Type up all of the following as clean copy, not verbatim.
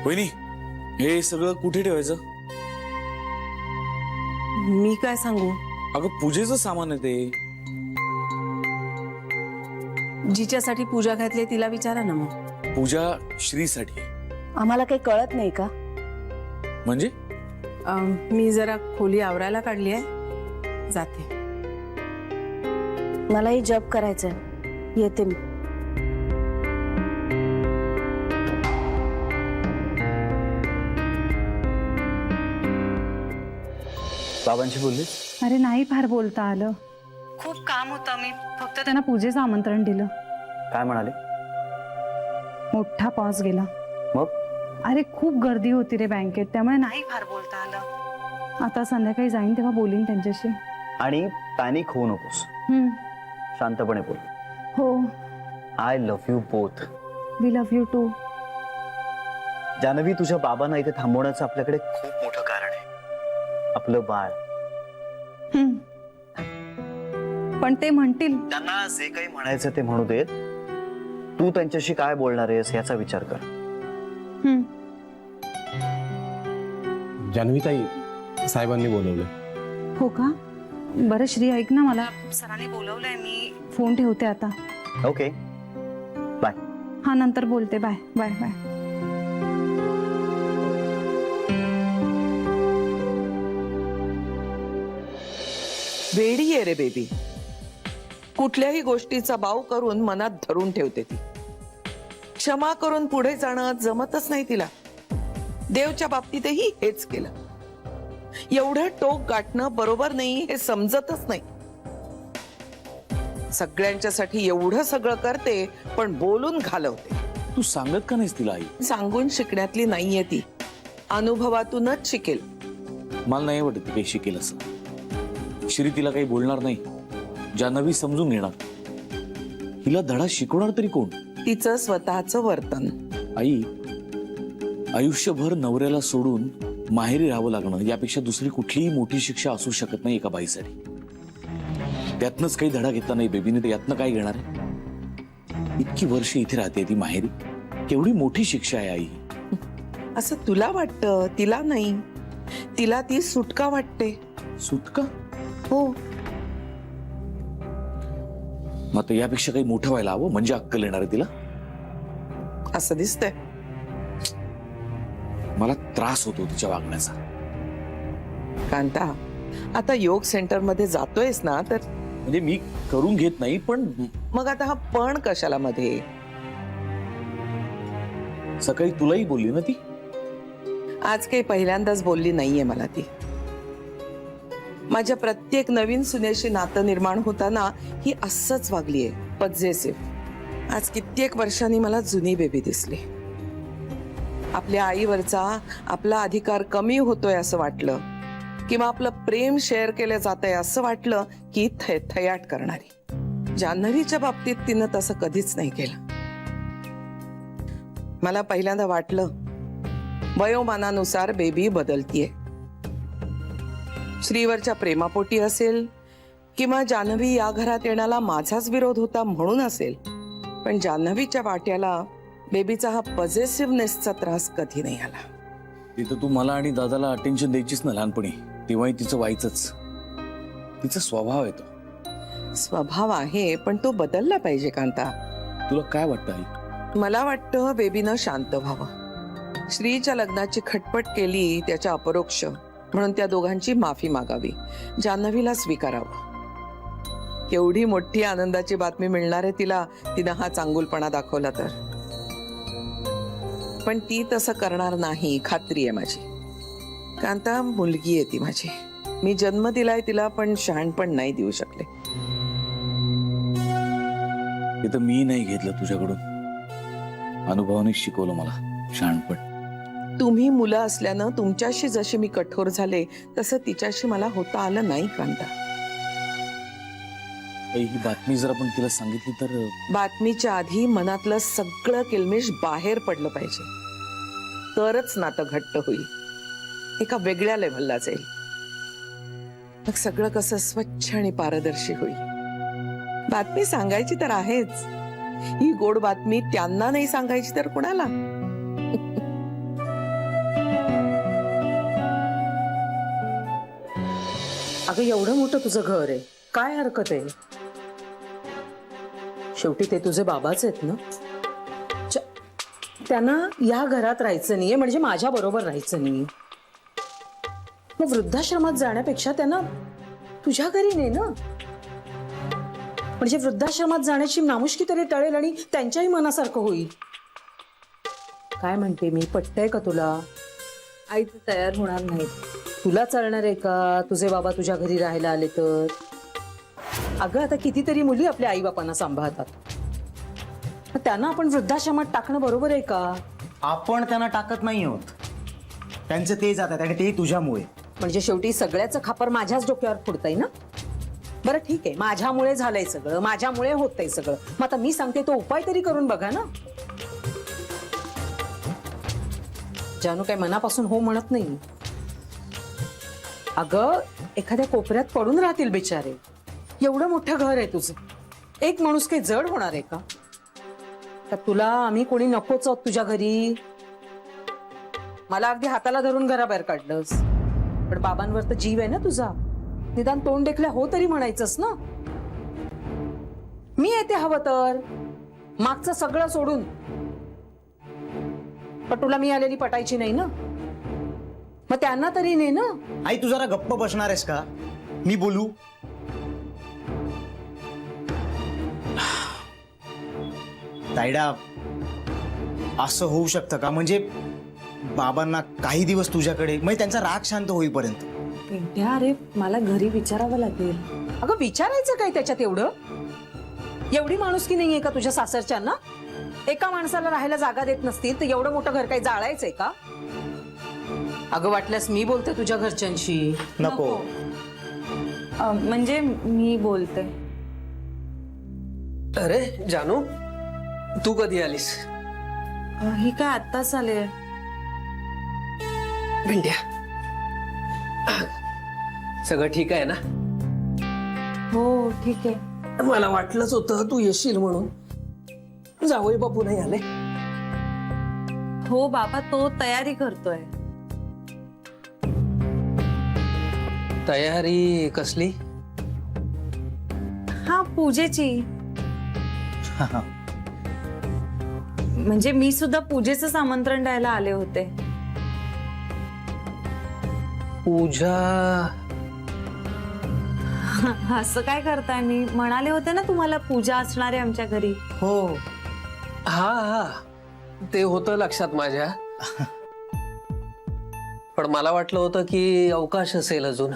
वहिनी, हे सगळं कुठे ठेवायचं? मी काय सांगू? अगं पूजेचं सामान आहे ते. जिच्यासाठी पूजा घातली तिला विचारा ना मग. पूजा श्रीसाठी. आम्हाला काही कळत नाही का? म्हणजे मी जरा खोली आवरायला काढली आहे, जाते. मलाही जप करायचंय, येते मी. बाबांशी बोलली? अरे नाही फार बोलता आलं, खूप काम होतं. मी फक्त त्यांना पूजेचं आमंत्रण दिलं. काय म्हणाले? मोठा पॉज गेला. मग? अरे खूप गर्दी होती रे बँकेत, त्यामुळे नाही फार बोलता आलं. आता संध्याकाळी जाईन तेव्हा बोलीन त्यांच्याशी. आणि पॅनिक होऊ नकोस, शांतपणे बोल. हो. I love you both. We love you too. Janvi, तुझ्या बाबांना इथे थांबवण्याचं आपल्याकडे खूप मोठं कारण आहे, आपलं बाळ. पण ते म्हणतील. त्यांना जे काही म्हणायचं ते म्हणू देत. तू त्यांच्याशी काय बोलणार आहेस याचा विचार कर. जान्हवीताई, साहेबांनी बोलवले. हो का? बरं श्री, ऐक ना, मला सरांनी बोलवलंय, मी फोन ठेवते आता. Okay, bye. हा, नंतर बोलते. Bye bye bye. वेडी आहे रे बेबी. कुठल्याही गोष्टीचा बाव करून मनात धरून ठेवते ती. क्षमा करून पुढे जाणं जमतच नाही तिला. देवच्या बाबतीतही हेच केलं. एवढं टोक गाठणं बरोबर नाही हे समजतच नाही. सगळ्यांच्यासाठी एवढं सगळं करते पण बोलून घालवते. तू सांगत का नाहीस तिला? आई सांगून शिकण्यातली नाहीये ती, अनुभवातूनच शिकेल. मला नाही वाटत ती काही शिकेल असं. श्री तिला काही बोलणार नाही, जान्हवी समजून घेणार. हिला धडा शिकवणार तरी कोण? तिचं स्वतःचं वर्तन. आई, आयुष्यभर नवऱ्याला सोडून माहेरी राहावं लागणं यापेक्षा दुसरी कुठलीही मोठी शिक्षा असू शकत नाही एका बाईसाठी. त्यातनच काही धडा घेतला नाही बेबीने, तर यातनं काय घेणार आहे? इतकी वर्ष इथे राहते ती माहेरी, केवढी मोठी शिक्षा आहे आई. असं तुला वाटतं, तिला नाही. तिला ती सुटका वाटते. सुटका? हो. मग यापेक्षा काही मोठं व्हायला हवं, म्हणजे अक्कल येणार आहे तिला. असं दिसतंय. मला त्रास होतो तिच्या वागण्याचा. कांता, आता योग सेंटर मध्ये जातोयस ना, तर म्हणजे मी करून घेत नाही, पण मग आता हा पण कशाला मध्ये? सकाळी तुलाही बोलली ना ती. आज काही पहिल्यांदाच बोलली नाहीये मला ती. माझ्या प्रत्येक नवीन सुनेशी नातं निर्माण होताना ही असंच वागलीये, पॉझेसिव्ह. आज कित्येक वर्षांनी मला जुनी बेबी दिसली. आपल्या आईवरचा आपला अधिकार कमी होतोय असं वाटलं, किंवा आपलं प्रेम शेअर केलं जातंय असं वाटलं की थयाट करणारी. जान्हवीच्या बाबतीत तिनं तसं कधीच नाही केलं. मला पहिल्यांदा वाटलं वयोमानानुसार बेबी बदलतीये. श्रीवरच्या प्रेमापोटी असेल, किंवा जान्हवी या घरात येण्याला माझाच विरोध होता म्हणून असेल, पण जान्हवीच्या वाट्याला बेबीचा हा पॉझेसिव्हनेसचा त्रास कधी नाही आला. तिथं तू मला आणि दादाला अटेन्शन द्यायचीच ना लहानपणी, तेव्हाही तिचं व्हायचंच. तिचा स्वभाव आहे तो. स्वभाव आहे, पण तो बदलला पाहिजे कांता. तुला काय वाटतं आई? मला वाटतं बेबीनं शांत व्हावं. श्रीच्या लग्नाची खटपट केली त्याच्या अपरोक्ष, म्हणून त्या दोघांची माफी मागावी, जान्हवीला स्वीकारावं. एवढी मोठी आनंदाची बातमी मिळणार आहे तिला, तिनं हा चांगुलपणा दाखवला तर. पण ती तसं करणार नाही, खात्री आहे माझी. कांता, मुलगी आहे ती माझी. मी जन्म दिलाय तिला, पण शहाणपण नाही देऊ शकले. ते तर मी नाही घेतलं तुझ्याकडून. अनुभवाने शिकवलं मला शहाणपण. तुम्ही मुलं असल्यानं तुमच्याशी जशी मी कठोर झाले, तसं तिच्याशी मला होता आलं नाही कांता. ही बातमी जर आपण तिला सांगितली तर? बातमीच्या आधी मनातलं सगळं किलमिश बाहेर पडलं पाहिजे, तरच नातं घट्ट होईल, एका वेगळ्या लेव्हलला जाईल. मग सगळं कसं स्वच्छ आणि पारदर्शी होईल. बातमी सांगायची तर आहेच. ही गोड बातमी त्यांना नाही सांगायची तर कुणाला? अगं एवढं मोठं तुझं घर आहे, काय हरकत आहे? शेवटी ते तुझे बाबाच आहेत ना. त्यांना या घरात राहायचं नाहीये म्हणजे माझ्या बरोबर राहायचं नाही. मग वृद्धाश्रमात जाण्यापेक्षा त्यांना तुझ्या घरी ने ना. म्हणजे वृद्धाश्रमात जाण्याची नामुष्की तरी टळेल आणि त्यांच्याही मनासारखं होईल. काय म्हणते मी, पटतंय का तुला? आई ते तयार होणार नाहीत. तुला चालणार आहे का तुझे बाबा तुझ्या घरी राहायला आले तर? अगं आता कितीतरी मुली आपल्या आई बापांना सांभाळतात. मग त्यांना आपण वृद्धाश्रमात टाकणं बरोबर आहे का? आपण त्यांना टाकत नाही आहोत, त्यांचं ते जातात आणि तेही तुझ्यामुळे. म्हणजे शेवटी सगळ्याचं खापर माझ्याच डोक्यावर फोडताय ना. बरं ठीक आहे, माझ्यामुळे झालंय सगळं, माझ्यामुळे होतंय सगळं. मग आता मी सांगते तो उपाय तरी करून बघा ना. जानू काय मनापासून हो म्हणत नाही. अगं एखाद्या कोपऱ्यात पडून राहतील बिचारे. एवढं मोठं घर आहे तुझं, एक माणूस काही जड होणार आहे का? तर तुला आम्ही कोणी नकोच आहोत तुझ्या घरी. मला अगदी हाताला धरून घराबाहेर काढलंस, पण बाबांवर तर जीव आहे ना तुझा. निदान तोंड देखल्या हो तरी म्हणायचंस ना. मी येते हवं तर, मागचं सगळं सोडून. पण तुला मी आलेली पटायची नाही ना, मग त्यांना तरी ने ना. आई तू जरा गप्प बसणार आहेस का? मी बोलू? तायडा, असं होऊ शकतं का? म्हणजे बाबांना काही दिवस तुझ्याकडे, म्हणजे त्यांचा राग शांत होईपर्यंत. अरे मला घरी विचारावं लागेल. अगं विचारायचं काय त्याच्यात एवढं? एवढी माणुसकी नाहीये का तुझ्या सासरच्यांना? एका माणसाला राहायला जागा देत नसतील तर एवढं मोठं घर काही जाळायचंय का? अगं वाटल्यास मी बोलते तुझ्या घरच्यांशी. नको. म्हणजे मी बोलते. अरे जानू, तू कधी आलीस? ही काय आत्ताच आले. भिंड्या, सगळं ठीक आहे ना? हो ठीक आहे. मला वाटलंच होतं तू येशील म्हणून. जावई बापू नाही आले? हो बाबा, तो तयारी करतोय. तयारी कसली? हा पूजेची. म्हणजे मी सुद्धा पूजेचंच आमंत्रण द्यायला आले होते. पूजा? असं काय करताय? मी म्हणाले होते ना तुम्हाला पूजा असणार आहे आमच्या घरी. हो, हा हा, ते होतं लक्षात माझ्या. पण मला वाटलं होतं की अवकाश असेल अजून.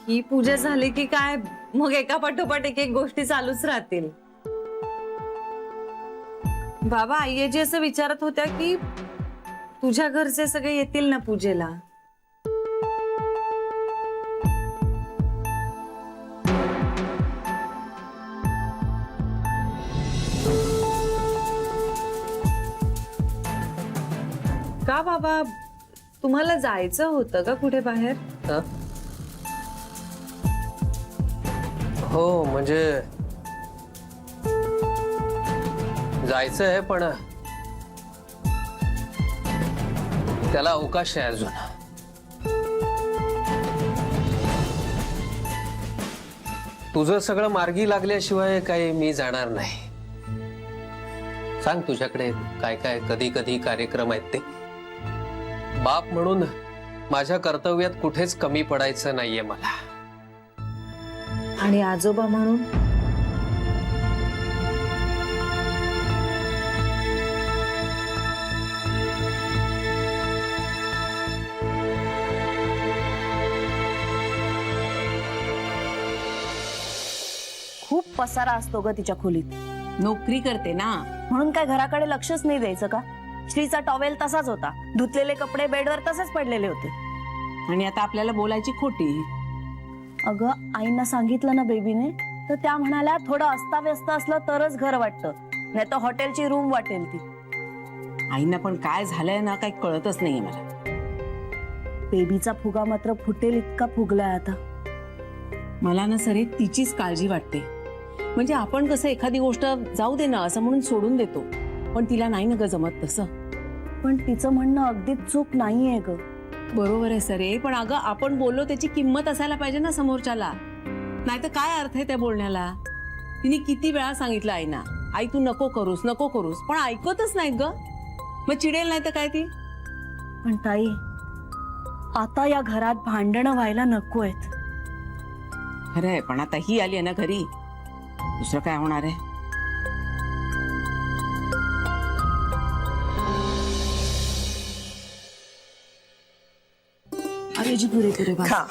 ही पूजा झाली की काय मग एका पाठोपाठ एक एक गोष्टी चालूच राहतील. बाबा आईजी असं विचारत होत्या की तुझ्या घरचे सगळे येतील ना पूजेला. का बाबा, तुम्हाला जायचं होतं का कुठे बाहेर? हा? हो म्हणजे जायचं आहे, पण त्याला अवकाश आहे अजून. तुझं सगळं मार्गी लागल्याशिवाय काही मी जाणार नाही. सांग तुझ्याकडे काय काय कधी कधी कार्यक्रम आहेत ते. बाप म्हणून माझ्या कर्तव्यात कुठेच कमी पडायचं नाहीये मला. आणि आजोबा म्हणून? खूप पसारा असतो ग तिच्या खोलीत. नोकरी करते ना म्हणून काय घराकडे लक्षच नाही द्यायचं का? श्रीचा टॉवेल तसाच होता, धुतलेले कपडे बेडवर तसेच पडलेले होते. आणि आता आपल्याला बोलायची खोटी. अगं आईंना सांगितलं ना बेबीने, तर त्या म्हणाल्या थोडं अस्ताव्यस्त असलं तरच घर वाटतं, नाही तर हॉटेलची रूम वाटेल ती. आईंना पण काय झालंय ना काही कळतच नाहीये मला. बेबीचा फुगा मात्र फुटेल इतका फुगलाय आता. मला ना सरे तिचीच काळजी वाटते. म्हणजे आपण कसं एखादी गोष्ट जाऊ दे ना असं म्हणून सोडून देतो, पण तिला नाही ना ग जमत तसं. पण तिचं म्हणणं अगदीच चूक नाहीये ग. बरोबर आहे सरे, पण अगं आपण बोललो त्याची किंमत असायला पाहिजे ना समोरच्याला. नाहीतर काय अर्थ आहे त्या बोलण्याला. तिने किती वेळा सांगितलं आईना, आई तू नको करूस नको करूस, पण ऐकतच नाहीत ग. मग चिडेल नाही तर काय ती. पण ताई, आता या घरात भांडणं व्हायला नकोयत. खरंय, पण आता ही आली आहे ना घरी, दुसरं काय होणार आहे. आईची पुरे खा,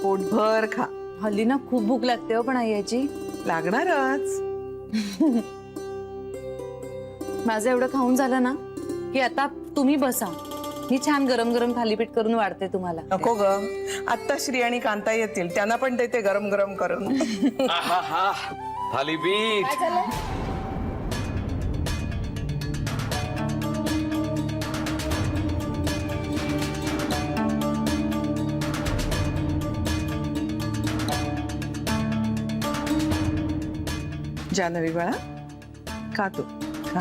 पोटभर खा. हल्ली ना खूप भूक लागते हो पण आई याची. लागणारच. माझं एवढं खाऊन झालं ना की आता तुम्ही बसा, मी छान गरम गरम थालीपीठ करून वाढते तुम्हाला. नको ग, आत्ता श्री आणि कांता येतील, त्यांना पण देते गरम गरम करून. थालीपीठ. जानवी बाळा, खा तू खा.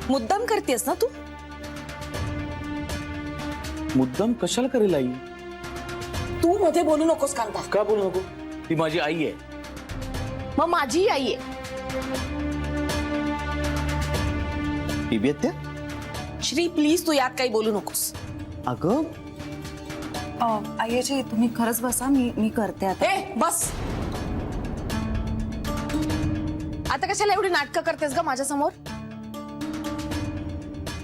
मुद्दाम करतेस ना तू? मुद्दाम कशाला करेल आई? तू मध्ये बोलू नकोस कांता. का बोलू नको? ती माझी आई आहे. मग माझी आई आहे. बिबिआत्या, श्री प्लीज तू यात काही बोलू नकोस. अगं आईची तुम्ही खरंच बसा, मी करते आता. ए बस. आता कशाला एवढी नाटकं करतेस ग माझ्या समोर?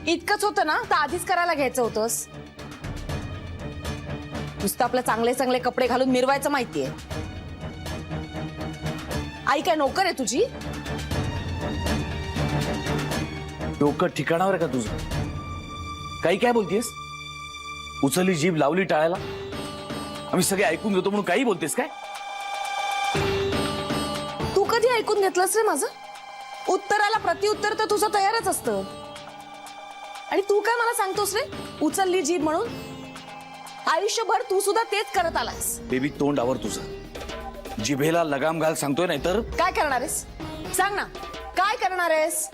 इतकंच होतं ना तर आधीच करायला घ्यायचं होतंस. नुसतं आपलं चांगले चांगले कपडे घालून मिरवायचं माहितीये. आई काय नोकर आहे तुझी? डोकं ठिकाणावर आहे का तुझं? काही काय बोलतेस? उचलली जीभ लावली टाळायला, आम्ही सगळे ऐकून घेतो म्हणून काही बोलतेस काय? तू कधी ऐकून घेतलंस रे माझं? उत्तराला प्रत्युत्तर तर तुझं तयारच असतं. आणि तू काय मला सांगतोस रे उचलली जीभ म्हणून? आयुष्यभर तू सुद्धा तेच करत आलास. बेबी, तोंड आवर तुझं. जिभेला लगाम घाल सांगतोय, नाही तर काय करणार आहेस? सांग ना, काय करणार आहेस?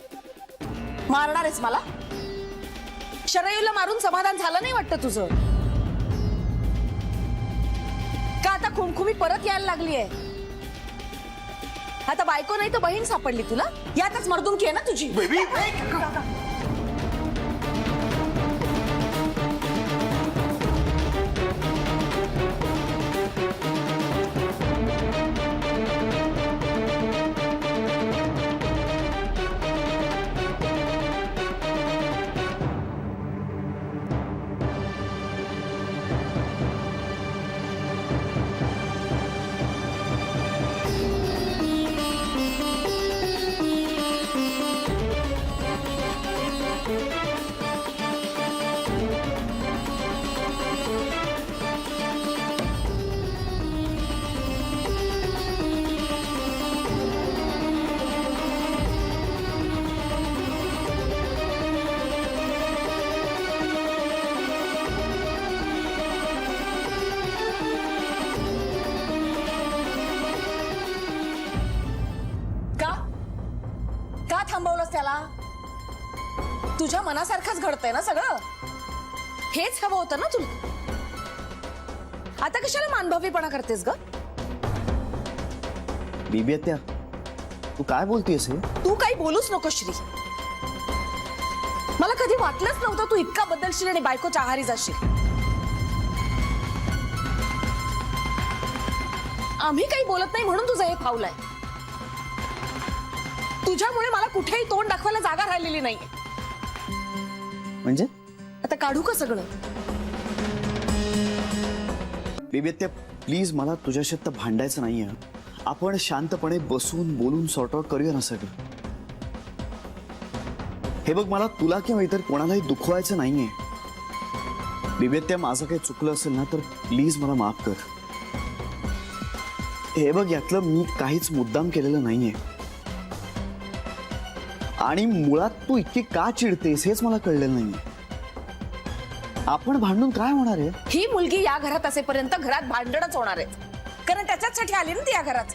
मारणार आहेस मला? शरयूला मारून समाधान झालं नाही वाटतं तुझं? का आता खुमखुमी परत यायला लागली आहे? आता बायको नाही तर बहीण सापडली तुला? यातच मर्दुमकी आहे ना तुझी? बेबी का थांबवलंस त्याला? तुझ्या मनासारखंच घडतंय ना सगळं? हेच हवं होतं ना तुला? आता कशाला मानभवीपणा करतेस ग? बिबिआत्या, तू काय बोलतेस हे? तू काही बोलूच नको श्री. मला कधी वाटलंच नव्हतं तू इतका बदलशील आणि बायकोच्या आहारी जाशील. आम्ही काही बोलत नाही म्हणून तुझं हे फावलंय. तुझ्यामुळे मला कुठेही तोंड दाखवायला जागा राहिलेली नाही. म्हणजे आता काढू का सगळं? बिबिआत्या, प्लीज, मला तुझ्याशी तर भांडायचं नाहीये. आपण शांतपणे बसून बोलून सॉर्ट आउट करूया ना सगळं. हे बघ, मला तुला किंवा इतर कोणालाही दुखवायचं नाहीये. बिबिआत्या, माझं काही चुकलं असेल ना तर प्लीज मला माफ कर. हे बघ, यातलं मी काहीच मुद्दाम केलेलं नाहीये. आणि मुळात तू इतकी का चिडतेस हेच मला कळलेलं नाहीये. आपण भांडून काय होणार आहे? ही मुलगी या घरात असेपर्यंत घरात भांडणच होणार आहेत, कारण त्याच्यासाठी आली ना ती या घरात.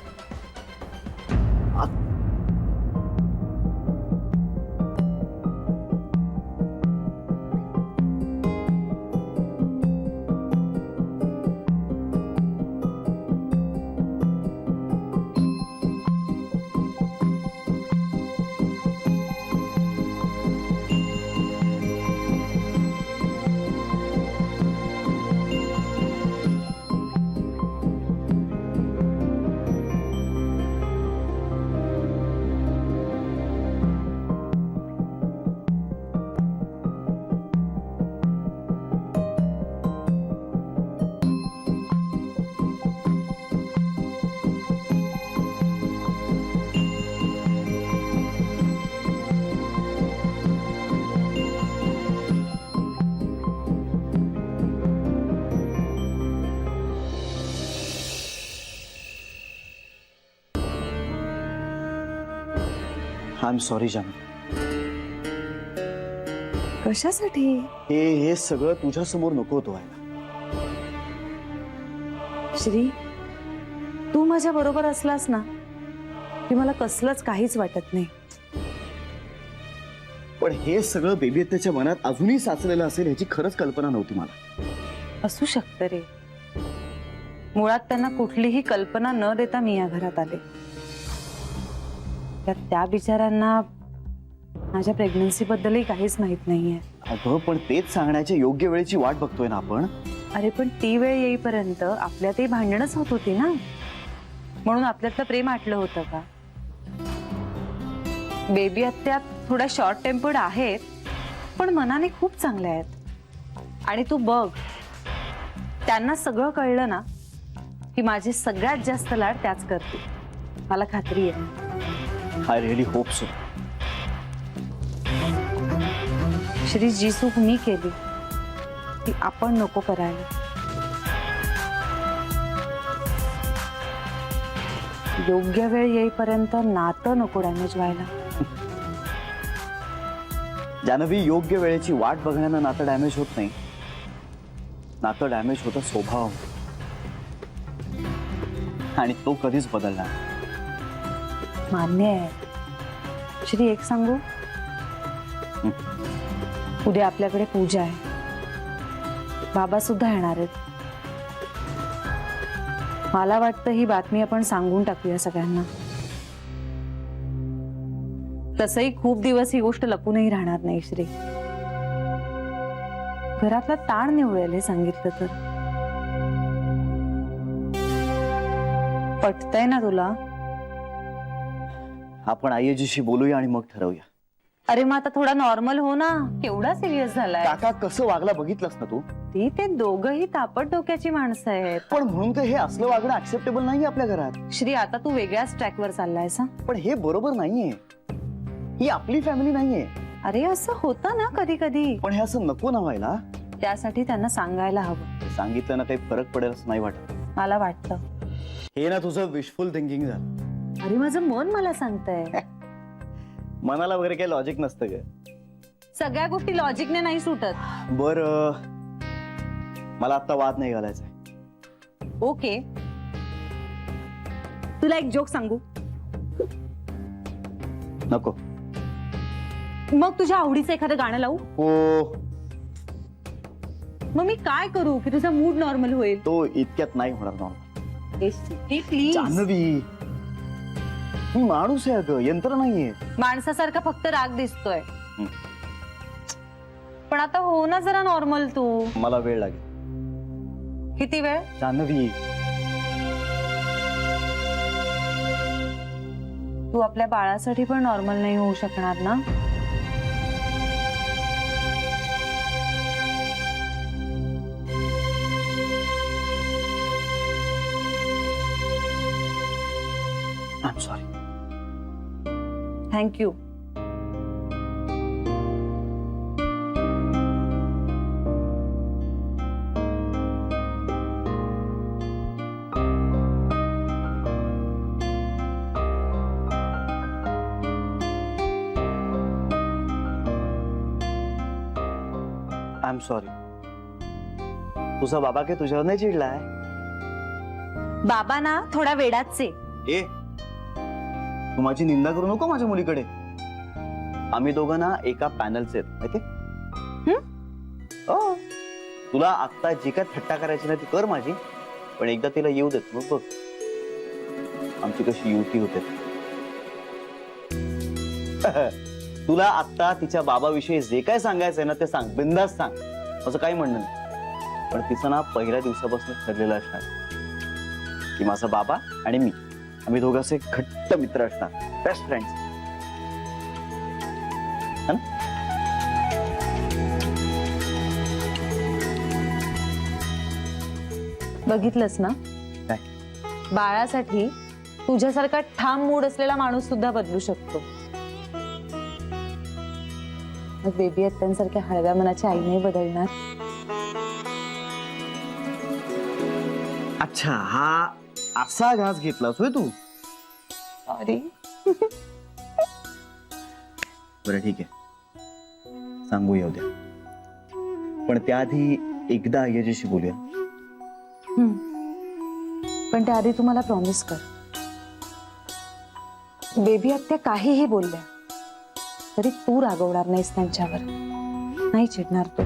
I am sorry Janvi. कशासाठी? हे सगळं तुझ्या समोर नको होतं व्हायला. श्री, तू माझ्या बरोबर असलास ना की मला कसलंच काहीच वाटत नाही. पण हे सगळं बेबी त्याच्या मनात अजूनही साचलेलं असेल ह्याची खरंच कल्पना नव्हती मला. असू शकतं रे. मुळात त्यांना कुठलीही कल्पना न देता मी या घरात आले. त्या बिचाऱ्यांना माझ्या प्रेग्नन्सी बद्दलही काहीच माहित नाहीये. अगं पण तेच सांगण्याच्या योग्य वेळेची वाट बघतोय ना आपण. अरे पण ती वेळ येईपर्यंत आपल्यातही भांडणच होत होती ना, म्हणून आपल्यातलं प्रेम आटलं होतं का? बेबी आत्या थोड्या शॉर्ट टेम्पर्ड आहेत, पण मनाने खूप चांगल्या आहेत. आणि तू बघ, त्यांना सगळं कळलं ना की माझे सगळ्यात जास्त लाड त्याच करतील. मला खात्री आहे. I really hope so. Shri, ji चूक मी केली ती आपण नको करायला. योग्य वेळ येईपर्यंत नातं नको डॅमेज व्हायला. जानवी, योग्य वेळेची वाट बघण्यानं नातं डॅमेज होत नाही. नातं डॅमेज होतं स्वभाव, आणि तो कधीच बदलणार. मान्य आहे. श्री, एक सांगू, उद्या आपल्याकडे पूजा आहे. बाबा सुद्धा येणार आहेत. मला वाटतं ही बातमी आपण सांगून टाकूया सगळ्यांना. तसंही खूप दिवस ही गोष्ट लपूनही राहणार नाही श्री. घरातला ताण निवळेल हे सांगितलं तर. पटतंय ना तुला? आपण आईजीशी बोलूया आणि मग ठरवूया. अरे मग आता थोडा नॉर्मल हो ना. केवढा सिरियस झालाय. काका कसं वागला बघितलंस ना तू. ते दोघही तापट डोक्याची माणसं आहेत. पण म्हणून तर हे असलं वागणं ऍक्सेप्टेबल नाही आपल्या घरात. श्री, आता तू वेगळ्याच ट्रॅकवर चाललायस. पण हे बरोबर नाहीये. ही आपली फॅमिली नाहीये. अरे असं होतं ना कधी कधी. पण हे असं नको ना व्हायला. त्यासाठी त्यांना सांगायला हवं. सांगितलं ना काही फरक पडेल असं नाही वाटत. मला वाटतं. हे ना तुझं विशफुल थिंकिंग झालं. अरे माझं मन मला सांगतंय. मनाला वगैरे काही लॉजिक नसतं ग. सगळ्या गोष्टी लॉजिकने नाही सुटत. बर, मला आता वाद नाही घालायचा. ओके, तुला एक जोक सांगू? नको. मग तुझ्या आवडीचं एखादं गाणं लावू? हो. मग मी काय करू की तुझा मूड नॉर्मल होईल? तो इतक्यात नाही होणार नॉर्मल. प्लीज. जान्हवी, मी माणूस आहे अगं, यंत्र नाहीये. माणसासारखा फक्त राग दिसतोय. पण आता हो ना जरा नॉर्मल तू. मला वेळ लागेल. किती वेळ? जान्हवी, तू आपल्या बाळासाठी पण नॉर्मल नाही होऊ शकणार ना. I am sorry. Thank you. I am sorry. तुझा बाबा काय तुझ्यावर नाही चिडलाय? बाबा ना थोडा वेडाच आहे. ए, तू माझी निंदा करू नको माझ्या मुलीकडे. आम्ही दोघं ना एका पॅनलचे आहेत माहिती. हो, तुला आता जी काय थट्टा करायची ना ती कर माझी, पण एकदा तिला येऊ देत मग बघ आमची कशी युती होते. तुला आता तिच्या बाबाविषयी जे काय सांगायचंय ना ते सांग, बिंदास सांग, असं काही म्हणणं नाही. पण तिचं ना पहिल्या दिवसापासून ठरलेलं असणार की माझा बाबा आणि मी, आम्ही दोघं असे घट्ट मित्र असणार, बेस्ट फ्रेंड्स. बघितलंस ना, काय? बाळासाठी तुझ्यासारखा ठाम मूड असलेला माणूस सुद्धा बदलू शकतो. मग बेबी आत्यांसारख्या हळव्या मनाची आई नाही बदलणार. अच्छा, हा असा घास घेतलास होय तू? अरे बरं ठीक आहे, सांगू येऊ द्या, पण त्याआधी एकदा आय्याजीशी बोलूया. पण त्याआधी तुम्हाला प्रॉमिस कर, बेबी आत्या काहीही बोलल्या तरी तू रागवणार नाहीस त्यांच्यावर, नाही चिडणार तू.